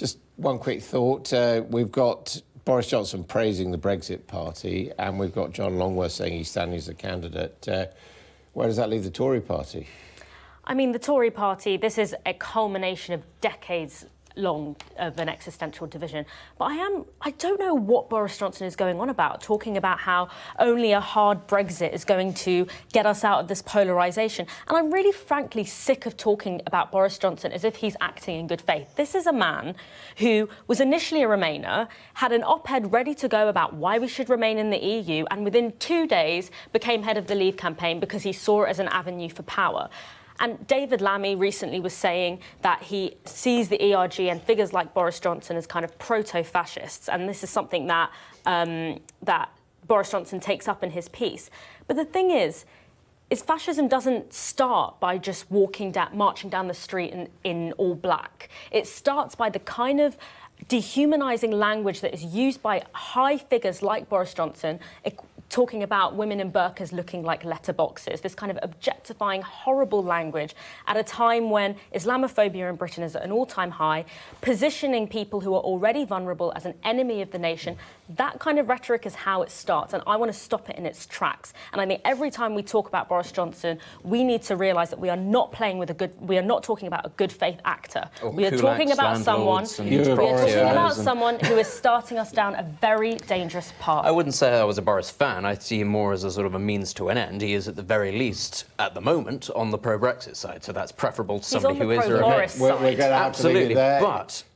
Just one quick thought. We've got Boris Johnson praising the Brexit party, and we've got John Longworth saying he's standing as a candidate. Where does that leave the Tory party? I mean, the Tory party, this is a culmination of decades long of an existential division. But I don't know what Boris Johnson is going on about, talking about how only a hard Brexit is going to get us out of this polarisation. And I'm really, frankly, sick of talking about Boris Johnson as if he's acting in good faith. This is a man who was initially a Remainer, had an op-ed ready to go about why we should remain in the EU, and within 2 days became head of the Leave campaign because he saw it as an avenue for power. And David Lammy recently was saying that he sees the ERG and figures like Boris Johnson as kind of proto-fascists, and this is something that that Boris Johnson takes up in his piece. But the thing is fascism doesn't start by just marching down the street in all black. It starts by the kind of dehumanising language that is used by high figures like Boris Johnson, talking about women in burqas looking like letterboxes, this kind of objectifying, horrible language at a time when Islamophobia in Britain is at an all-time high, positioning people who are already vulnerable as an enemy of the nation. That kind of rhetoric is how it starts, and I want to stop it in its tracks. And I think every time we talk about Boris Johnson, we need to realise that we are not talking about a good faith actor. We are talking about someone who is starting us down a very dangerous path. I wouldn't say I was a Boris fan. I see him more as a sort of a means to an end. He is, at the very least, at the moment, on the pro-Brexit side, so that's preferable to somebody who is a Remainer. We're going to have to leave it there. But